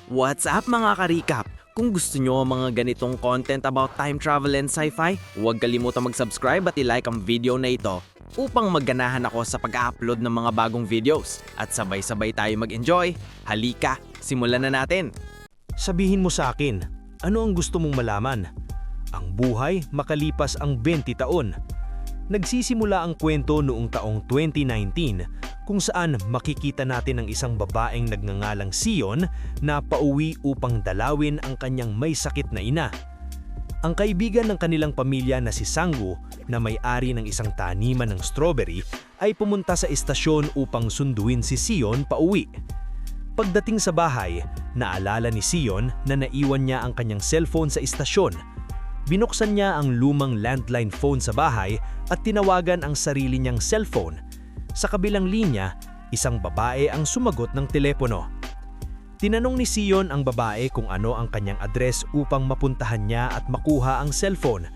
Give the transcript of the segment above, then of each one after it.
What's up mga ka-recap? Kung gusto nyo ang mga ganitong content about time travel and sci-fi, huwag kalimutang mag-subscribe at i-like ang video na ito upang magganahan ako sa pag-upload ng mga bagong videos at sabay-sabay tayo mag-enjoy. Halika, simulan na natin! Sabihin mo sa akin, ano ang gusto mong malaman? Ang buhay makalipas ang 20 taon. Nagsisimula ang kwento noong taong 2019 kung saan makikita natin ang isang babaeng nagngangalang Sion na pauwi upang dalawin ang kanyang may sakit na ina. Ang kaibigan ng kanilang pamilya na si Sanggu na may-ari ng isang taniman ng strawberry ay pumunta sa istasyon upang sunduin si Sion pauwi. Pagdating sa bahay, naalala ni Sion na naiwan niya ang kanyang cellphone sa istasyon. Binuksan niya ang lumang landline phone sa bahay at tinawagan ang sarili niyang cellphone. Sa kabilang linya, isang babae ang sumagot ng telepono. Tinanong ni Sion ang babae kung ano ang kanyang address upang mapuntahan niya at makuha ang cellphone.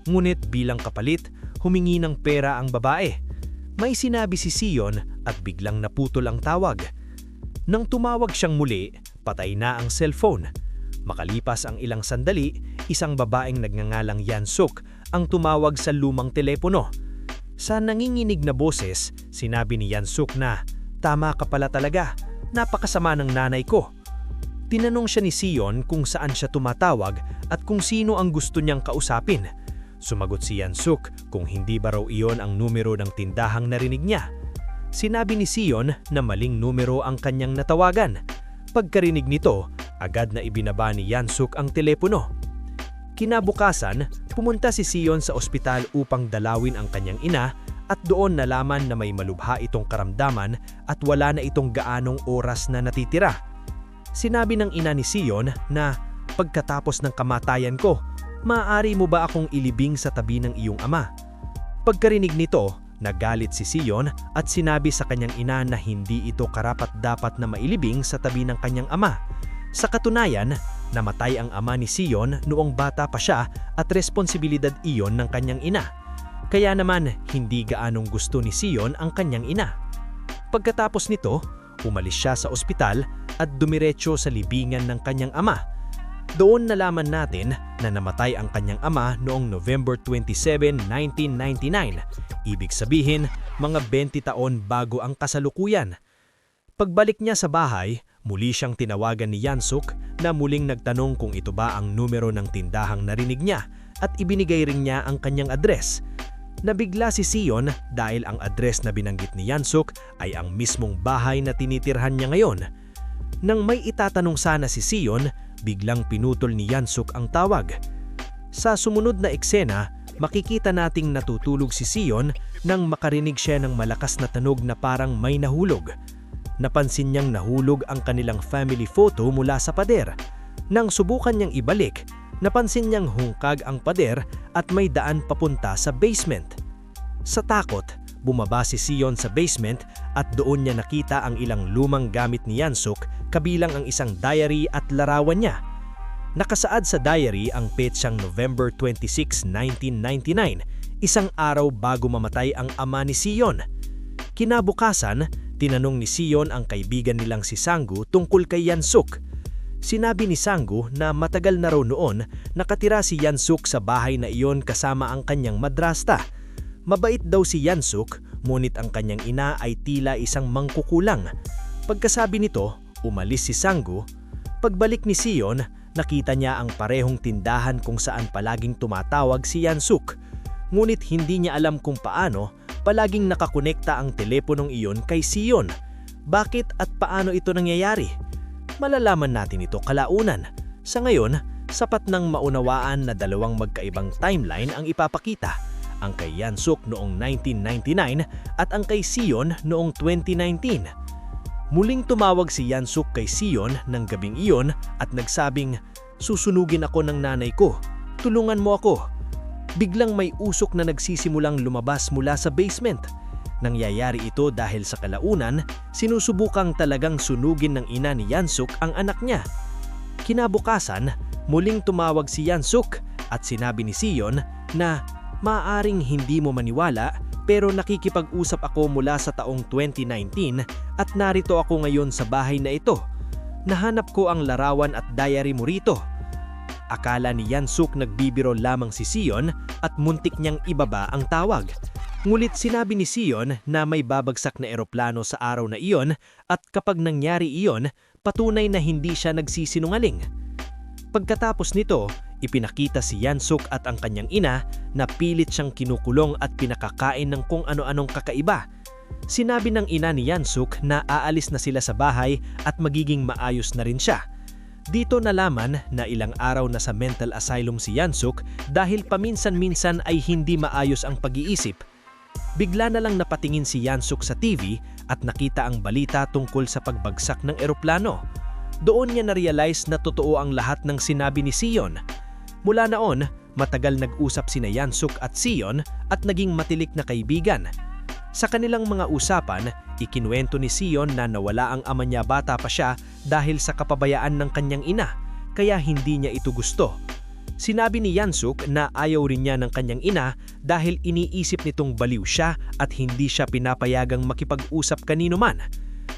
Ngunit bilang kapalit, humingi ng pera ang babae. May sinabi si Sion at biglang naputol ang tawag. Nang tumawag siyang muli, patay na ang cellphone. Makalipas ang ilang sandali, isang babaeng nagngangalang Yansuk ang tumawag sa lumang telepono. Sa nanginginig na boses, sinabi ni Yansuk na, "Tama ka pala talaga, napakasama ng nanay ko." Tinanong siya ni Sion kung saan siya tumatawag at kung sino ang gusto niyang kausapin. Sumagot si Yansuk kung hindi ba raw iyon ang numero ng tindahang narinig niya. Sinabi ni Sion na maling numero ang kanyang natawagan. Pagkarinig nito, agad na ibinaba ni Yansuk ang telepono. Kinabukasan, pumunta si Sion sa ospital upang dalawin ang kanyang ina at doon nalaman na may malubha itong karamdaman at wala na itong gaanong oras na natitira. Sinabi ng ina ni Sion na, "Pagkatapos ng kamatayan ko, maaari mo ba akong ilibing sa tabi ng iyong ama?" Pagkarinig nito, nagalit si Sion at sinabi sa kanyang ina na hindi ito karapat-dapat na mailibing sa tabi ng kanyang ama. Sa katunayan, namatay ang ama ni Sion noong bata pa siya at responsibilidad iyon ng kanyang ina. Kaya naman, hindi gaanong gusto ni Sion ang kanyang ina. Pagkatapos nito, umalis siya sa ospital at dumiretso sa libingan ng kanyang ama. Doon nalaman natin na namatay ang kanyang ama noong November 27, 1999. Ibig sabihin, mga 20 taon bago ang kasalukuyan. Pagbalik niya sa bahay, muli siyang tinawagan ni Yansuk na muling nagtanong kung ito ba ang numero ng tindahang narinig niya at ibinigay rin niya ang kanyang address. Nabigla si Sion dahil ang address na binanggit ni Yansuk ay ang mismong bahay na tinitirhan niya ngayon. Nang may itatanong sana si Sion, biglang pinutol ni Yansuk ang tawag. Sa sumunod na eksena, makikita nating natutulog si Sion nang makarinig siya ng malakas na tunog na parang may nahulog. Napansin niyang nahulog ang kanilang family photo mula sa pader. Nang subukan niyang ibalik, napansin niyang hungkag ang pader at may daan papunta sa basement. Sa takot, bumaba si Sion sa basement at doon niya nakita ang ilang lumang gamit ni Yansuk kabilang ang isang diary at larawan niya. Nakasaad sa diary ang petsang November 26, 1999, isang araw bago mamatay ang ama ni Sion. Kinabukasan, tinanong ni Sion ang kaibigan nilang si Sanggu tungkol kay Yansuk. Sinabi ni Sanggu na matagal na raw noon nakatira si Yansuk sa bahay na iyon kasama ang kanyang madrasta. Mabait daw si Yansuk, ngunit ang kanyang ina ay tila isang mangkukulang. Pagkasabi nito, umalis si Sanggu. Pagbalik ni Sion, nakita niya ang parehong tindahan kung saan palaging tumatawag si Yansuk. Ngunit hindi niya alam kung paano palaging nakakonekta ang teleponong iyon kay Sion. Bakit at paano ito nangyayari? Malalaman natin ito kalaunan. Sa ngayon, sapat nang maunawaan na dalawang magkaibang timeline ang ipapakita. Ang kay Yansuk noong 1999 at ang kay Sion noong 2019. Muling tumawag si Yansuk kay Sion ng gabing iyon at nagsabing, "Susunugin ako ng nanay ko. Tulungan mo ako." Biglang may usok na nagsisimulang lumabas mula sa basement. Nangyayari ito dahil sa kalaunan, sinusubukang talagang sunugin ng ina ni Yansuk ang anak niya. Kinabukasan, muling tumawag si Yansuk at sinabi ni Sion na, "Maaring hindi mo maniwala pero nakikipag-usap ako mula sa taong 2019 at narito ako ngayon sa bahay na ito. Nahanap ko ang larawan at diary mo rito. Akala ni Yansuk nagbibiro lamang si Sion at muntik niyang ibaba ang tawag. Ngulit sinabi ni Sion na may babagsak na eroplano sa araw na iyon at kapag nangyari iyon, patunay na hindi siya nagsisinungaling. Pagkatapos nito, ipinakita si Yansuk at ang kanyang ina na pilit siyang kinukulong at pinakakain ng kung ano-anong kakaiba. Sinabi ng ina ni Yansuk na aalis na sila sa bahay at magiging maayos na rin siya. Dito nalaman na ilang araw na sa mental asylum si Yansuk dahil paminsan-minsan ay hindi maayos ang pag-iisip. Bigla na lang napatingin si Yansuk sa TV at nakita ang balita tungkol sa pagbagsak ng eroplano. Doon niya na-realize na totoo ang lahat ng sinabi ni Sion. Mula noon, matagal nag-usap sina Yansuk at Sion at naging matilik na kaibigan. Sa kanilang mga usapan, ikinuwento ni Sion na nawala ang ama niya bata pa siya dahil sa kapabayaan ng kanyang ina, kaya hindi niya ito gusto. Sinabi ni Yansuk na ayaw rin niya ng kanyang ina dahil iniisip nitong baliw siya at hindi siya pinapayagang makipag-usap kanino man.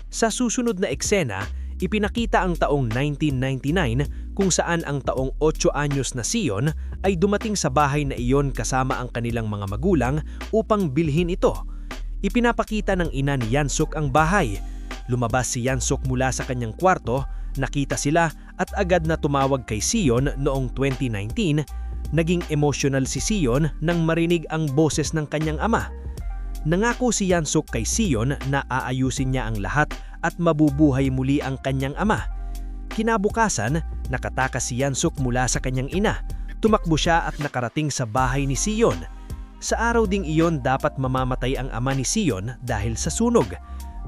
Sa susunod na eksena, ipinakita ang taong 1999 kung saan ang taong 8 anyos na Sion ay dumating sa bahay na iyon kasama ang kanilang mga magulang upang bilhin ito. Ipinapakita ng ina ni Yansuk ang bahay. Lumabas si Yansuk mula sa kanyang kwarto, nakita sila at agad na tumawag kay Sion noong 2019. Naging emotional si Sion nang marinig ang boses ng kanyang ama. Nangako si Yansuk kay Sion na aayusin niya ang lahat at mabubuhay muli ang kanyang ama. Kinabukasan, nakatakas si Yansuk mula sa kanyang ina. Tumakbo siya at nakarating sa bahay ni Sion. Sa araw ding iyon dapat mamamatay ang ama ni Sion dahil sa sunog.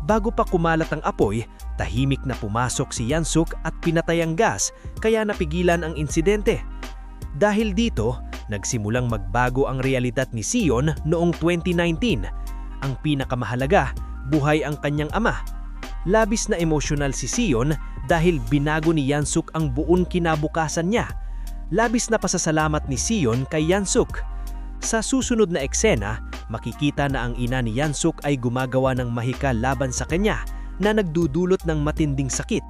Bago pa kumalat ang apoy, tahimik na pumasok si Yansuk at pinatay ang gas kaya napigilan ang insidente. Dahil dito, nagsimulang magbago ang realidad ni Sion noong 2019. Ang pinakamahalaga, buhay ang kanyang ama. Labis na emosyonal si Sion dahil binago ni Yansuk ang buong kinabukasan niya. Labis na pasasalamat ni Sion kay Yansuk. Sa susunod na eksena, makikita na ang ina ni Yansuk ay gumagawa ng mahika laban sa kanya na nagdudulot ng matinding sakit.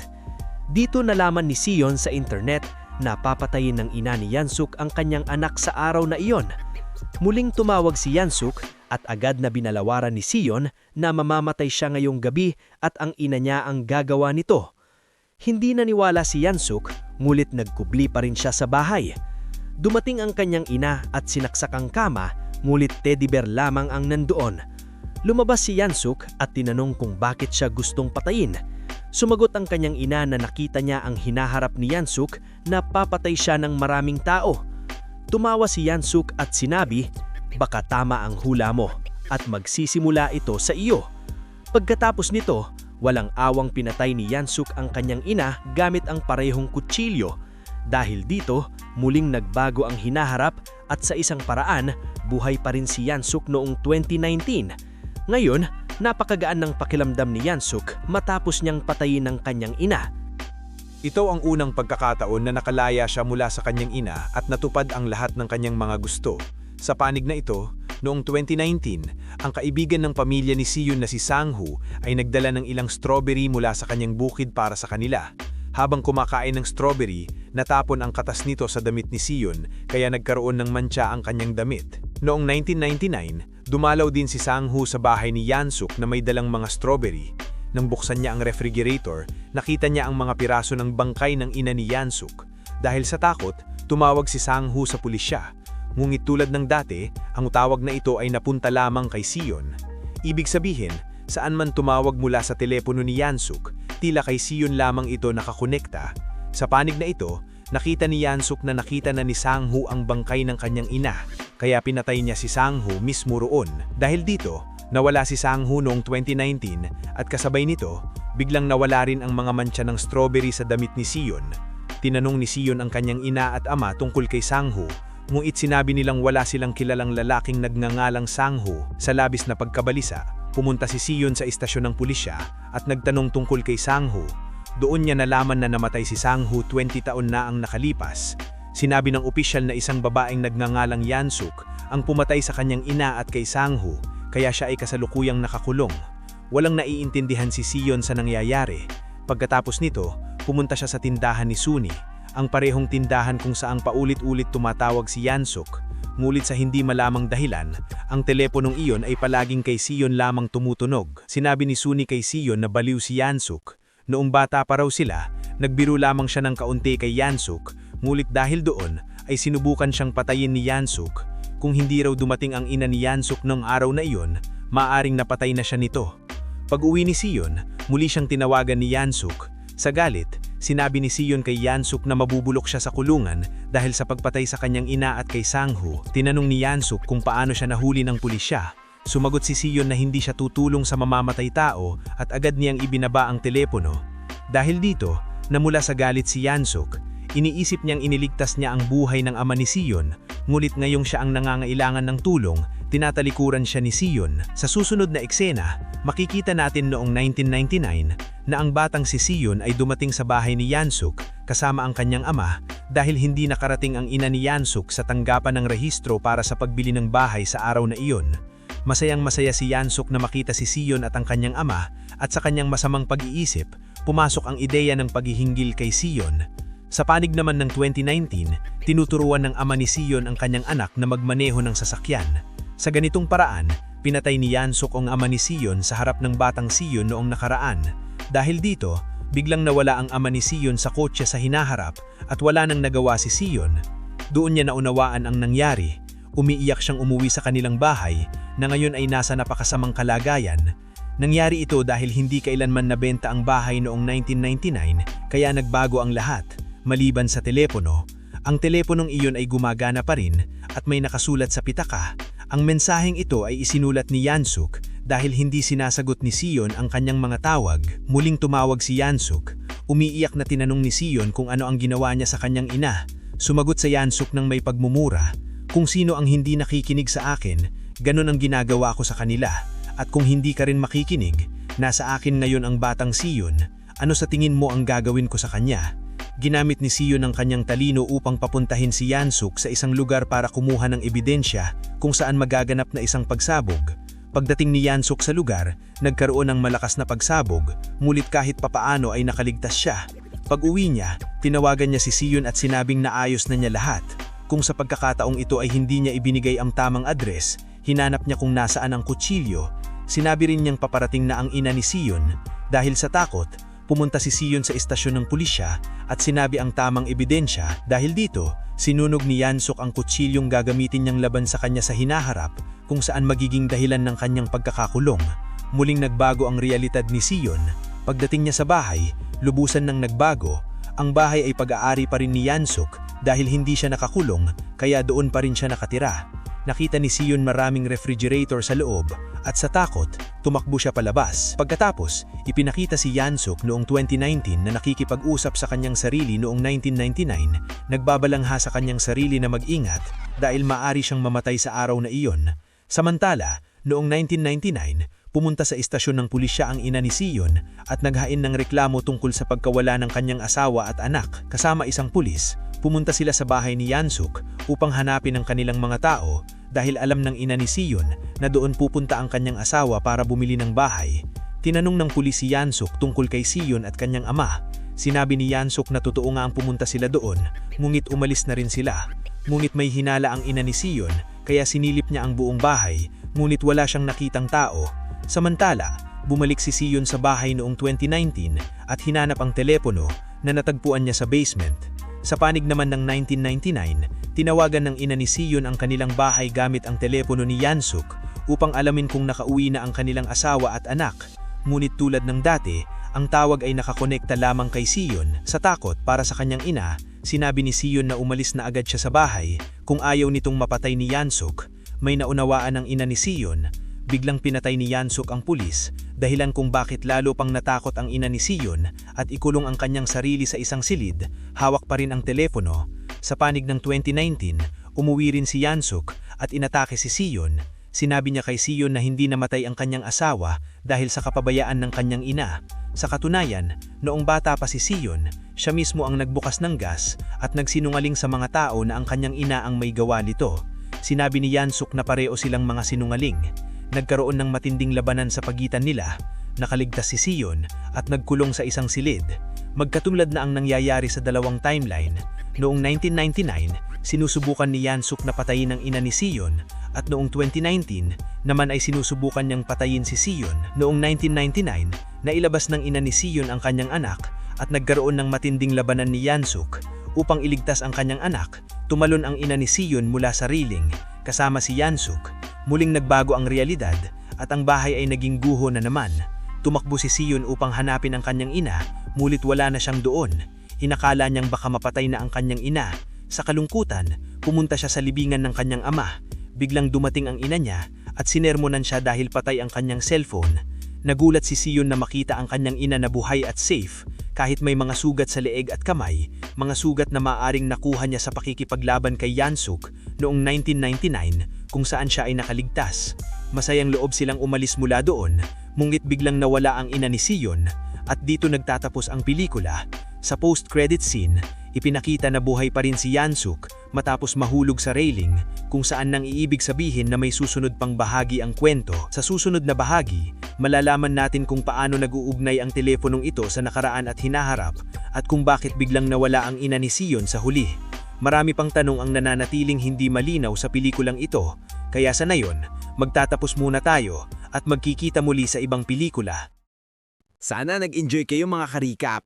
Dito nalaman ni Sion sa internet na papatayin ng ina ni Yansuk ang kanyang anak sa araw na iyon. Muling tumawag si Yansuk at agad na binalawaran ni Sion na mamamatay siya ngayong gabi at ang ina niya ang gagawa nito. Hindi naniwala si Yansuk, ngulit nagkubli pa rin siya sa bahay. Dumating ang kanyang ina at sinaksak ang kama, ngulit teddy bear lamang ang nandoon. Lumabas si Yansuk at tinanong kung bakit siya gustong patayin. Sumagot ang kanyang ina na nakita niya ang hinaharap ni Yansuk na papatay siya ng maraming tao. Tumawa si Yansuk at sinabi, "Baka tama ang hula mo at magsisimula ito sa iyo." Pagkatapos nito, walang awang pinatay ni Yansuk ang kanyang ina gamit ang parehong kutsilyo. Dahil dito, muling nagbago ang hinaharap at sa isang paraan, buhay pa rin si Yansuk noong 2019. Ngayon, napakagaan ng pakiramdam ni Yansuk matapos niyang patayin ng kanyang ina. Ito ang unang pagkakataon na nakalaya siya mula sa kanyang ina at natupad ang lahat ng kanyang mga gusto. Sa panig na ito, noong 2019, ang kaibigan ng pamilya ni Sion na si Sang-Hoo ay nagdala ng ilang strawberry mula sa kanyang bukid para sa kanila. Habang kumakain ng strawberry, natapon ang katas nito sa damit ni Sion kaya nagkaroon ng mantsa ang kanyang damit. Noong 1999, dumalaw din si Sang-Hoo sa bahay ni Yansuk na may dalang mga strawberry. Nang buksan niya ang refrigerator, nakita niya ang mga piraso ng bangkay ng ina ni Yansuk. Dahil sa takot, tumawag si Sang-Hoo sa pulisya. Ngunit tulad ng dati, ang tawag na ito ay napunta lamang kay Sion. Ibig sabihin, saan man tumawag mula sa telepono ni Yansuk, tila kay Sion lamang ito nakakonekta. Sa panig na ito, nakita ni Yansuk na nakita na ni Sang-Hoo ang bangkay ng kanyang ina, kaya pinatay niya si Sang-Hoo mismo roon. Dahil dito, nawala si Sang-Hoo noong 2019 at kasabay nito, biglang nawala rin ang mga mantsa ng strawberry sa damit ni Sion. Tinanong ni Sion ang kanyang ina at ama tungkol kay Sang-Hoo, ngunit sinabi nilang wala silang kilalang lalaking nagngangalang Sang-Hoo. Sa labis na pagkabalisa, pumunta si Sion sa istasyon ng pulisya at nagtanong tungkol kay Sang-Hoo. Doon niya nalaman na namatay si Sang-Hoo 20 taon na ang nakalipas. Sinabi ng opisyal na isang babaeng nagngangalang Yansuk ang pumatay sa kanyang ina at kay Sang-Hoo, kaya siya ay kasalukuyang nakakulong. Walang naiintindihan si Sion sa nangyayari. Pagkatapos nito, pumunta siya sa tindahan ni Suni, ang parehong tindahan kung saang paulit-ulit tumatawag si Yansuk. Ngulit sa hindi malamang dahilan, ang teleponong iyon ay palaging kay Sion lamang tumutunog. Sinabi ni Suni kay Sion na baliw si Yansuk. Noong bata pa raw sila, nagbiro lamang siya ng kaunti kay Yansuk, ngulit dahil doon ay sinubukan siyang patayin ni Yansuk. Kung hindi raw dumating ang ina ni Yansuk noong araw na iyon, maaaring napatay na siya nito. Pag-uwi ni Sion, muli siyang tinawagan ni Yansuk. Sa galit, sinabi ni Sion kay Yansuk na mabubulok siya sa kulungan dahil sa pagpatay sa kanyang ina at kay Sanghu. Tinanong ni Yansuk kung paano siya nahuli ng pulisya. Sumagot si Sion na hindi siya tutulong sa mamamatay tao at agad niyang ibinaba ang telepono. Dahil dito, namula sa galit si Yansuk, iniisip niyang iniligtas niya ang buhay ng ama ni Sion, ngulit ngayong siya ang nangangailangan ng tulong, tinatalikuran siya ni Sion. Sa susunod na eksena, makikita natin noong 1999 na ang batang si Sion ay dumating sa bahay ni Yansuk kasama ang kanyang ama dahil hindi nakarating ang ina ni Yansuk sa tanggapan ng rehistro para sa pagbili ng bahay sa araw na iyon. Masayang-masaya si Yansuk na makita si Sion at ang kanyang ama at sa kanyang masamang pag-iisip, pumasok ang ideya ng paghihinggil kay Sion. Sa panig naman ng 2019, tinuturuan ng ama ni Sion ang kanyang anak na magmaneho ng sasakyan. Sa ganitong paraan, pinatay ni Yansuk ang ama ni Sion sa harap ng batang Sion noong nakaraan. Dahil dito, biglang nawala ang ama ni Sion sa kotse sa hinaharap at wala nang nagawa si Sion. Doon niya naunawaan ang nangyari. Umiiyak siyang umuwi sa kanilang bahay na ngayon ay nasa napakasamang kalagayan. Nangyari ito dahil hindi kailanman nabenta ang bahay noong 1999 kaya nagbago ang lahat. Maliban sa telepono, ang teleponong iyon ay gumagana pa rin at may nakasulat sa pitaka. Ang mensaheng ito ay isinulat ni Yansuk dahil hindi sinasagot ni Sion ang kanyang mga tawag. Muling tumawag si Yansuk. Umiiyak na tinanong ni Sion kung ano ang ginawa niya sa kanyang ina. Sumagot sa Yansuk ng may pagmumura. Kung sino ang hindi nakikinig sa akin, ganun ang ginagawa ko sa kanila. At kung hindi ka rin makikinig, nasa akin ngayon ang batang Sion. Ano sa tingin mo ang gagawin ko sa kanya? Ginamit ni Sion ang kanyang talino upang papuntahin si Yansuk sa isang lugar para kumuha ng ebidensya kung saan magaganap na isang pagsabog. Pagdating ni Yansuk sa lugar, nagkaroon ng malakas na pagsabog, ngulit kahit papaano ay nakaligtas siya. Pag-uwi niya, tinawagan niya si Sion at sinabing naayos na niya lahat. Kung sa pagkakataong ito ay hindi niya ibinigay ang tamang address, hinanap niya kung nasaan ang kutsilyo. Sinabi rin niyang paparating na ang ina ni Sion. Dahil sa takot, pumunta si Sion sa istasyon ng pulisya at sinabi ang tamang ebidensya. Dahil dito, sinunog ni Yansuk ang kutsilyong gagamitin niyang laban sa kanya sa hinaharap kung saan magiging dahilan ng kanyang pagkakakulong. Muling nagbago ang realidad ni Sion. Pagdating niya sa bahay, lubusan nang nagbago. Ang bahay ay pag-aari pa rin ni Yansuk dahil hindi siya nakakulong kaya doon pa rin siya nakatira. Nakita ni Sion maraming refrigerator sa loob at sa takot, tumakbo siya palabas. Pagkatapos, ipinakita si Yansuk noong 2019 na nakikipag-usap sa kanyang sarili noong 1999, nagbabalangha sa kanyang sarili na mag-ingat dahil maaari siyang mamatay sa araw na iyon. Samantala, noong 1999, pumunta sa istasyon ng pulisya ang ina ni Sion at naghain ng reklamo tungkol sa pagkawala ng kanyang asawa at anak. Kasama isang pulis, pumunta sila sa bahay ni Yansuk upang hanapin ang kanilang mga tao dahil alam ng ina ni Sion na doon pupunta ang kanyang asawa para bumili ng bahay. Tinanong ng pulis si Yansuk tungkol kay Sion at kanyang ama. Sinabi ni Yansuk na totoo nga ang pumunta sila doon, ngunit umalis na rin sila. Ngunit may hinala ang ina ni Sion kaya sinilip niya ang buong bahay, ngunit wala siyang nakitang tao. Samantala, bumalik si Sion sa bahay noong 2019 at hinanap ang telepono na natagpuan niya sa basement. Sa panig naman ng 1999, tinawagan ng ina ni Sion ang kanilang bahay gamit ang telepono ni Yansuk upang alamin kung nakauwi na ang kanilang asawa at anak. Ngunit tulad ng dati, ang tawag ay nakakonekta lamang kay Sion. Sa takot para sa kanyang ina, sinabi ni Sion na umalis na agad siya sa bahay kung ayaw nitong mapatay ni Yansuk. May naunawaan ang ina ni Sion. Biglang pinatay ni Yansuk ang pulis, dahilan kung bakit lalo pang natakot ang ina ni Sion at ikulong ang kanyang sarili sa isang silid, hawak pa rin ang telepono. Sa panig ng 2019, umuwi rin si Yansuk at inatake si Sion. Sinabi niya kay Sion na hindi namatay ang kanyang asawa dahil sa kapabayaan ng kanyang ina. Sa katunayan, noong bata pa si Sion, siya mismo ang nagbukas ng gas at nagsinungaling sa mga tao na ang kanyang ina ang may gawa nito. Sinabi ni Yansuk na pareho silang mga sinungaling. Nagkaroon ng matinding labanan sa pagitan nila. nakaligtas si Sion at nagkulong sa isang silid. Magkatulad na ang nangyayari sa dalawang timeline. Noong 1999, sinusubukan ni Yansuk na patayin ang ina ni Sion at noong 2019 naman ay sinusubukan niyang patayin si Sion. Noong 1999, nailabas ng ina ni Sion ang kanyang anak at nagkaroon ng matinding labanan ni Yansuk. Upang iligtas ang kanyang anak, tumalon ang ina ni Sion mula sa railing kasama si Yansuk. Muling nagbago ang realidad at ang bahay ay naging guho na naman. Tumakbo si Sion upang hanapin ang kanyang ina, mulit wala na siyang doon. Inakala niyang baka mapatay na ang kanyang ina. Sa kalungkutan, pumunta siya sa libingan ng kanyang ama. Biglang dumating ang ina niya at sinermonan siya dahil patay ang kanyang cellphone. Nagulat si Sion na makita ang kanyang ina na buhay at safe, kahit may mga sugat sa leeg at kamay, mga sugat na maaaring nakuha niya sa pakikipaglaban kay Yansuk noong 1999 kung saan siya ay nakaligtas. Masayang loob silang umalis mula doon, ngunit biglang nawala ang ina ni Sion at dito nagtatapos ang pelikula. Sa post-credit scene, ipinakita na buhay pa rin si Yansuk matapos mahulog sa railing kung saan nang iibig sabihin na may susunod pang bahagi ang kwento. Sa susunod na bahagi, malalaman natin kung paano nag-uugnay ang teleponong ito sa nakaraan at hinaharap at kung bakit biglang nawala ang ina ni Sion sa huli. Marami pang tanong ang nananatiling hindi malinaw sa pelikulang ito, kaya sa ngayon, magtatapos muna tayo at magkikita muli sa ibang pelikula. Sana nag-enjoy kayo mga ka-recap.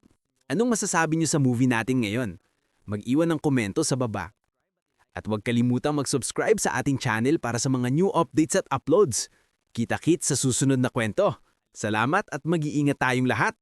Anong masasabi niyo sa movie natin ngayon? Mag-iwan ng komento sa baba. At huwag kalimutang mag-subscribe sa ating channel para sa mga new updates at uploads. Kita-kits sa susunod na kwento. Salamat at mag-iingat tayong lahat!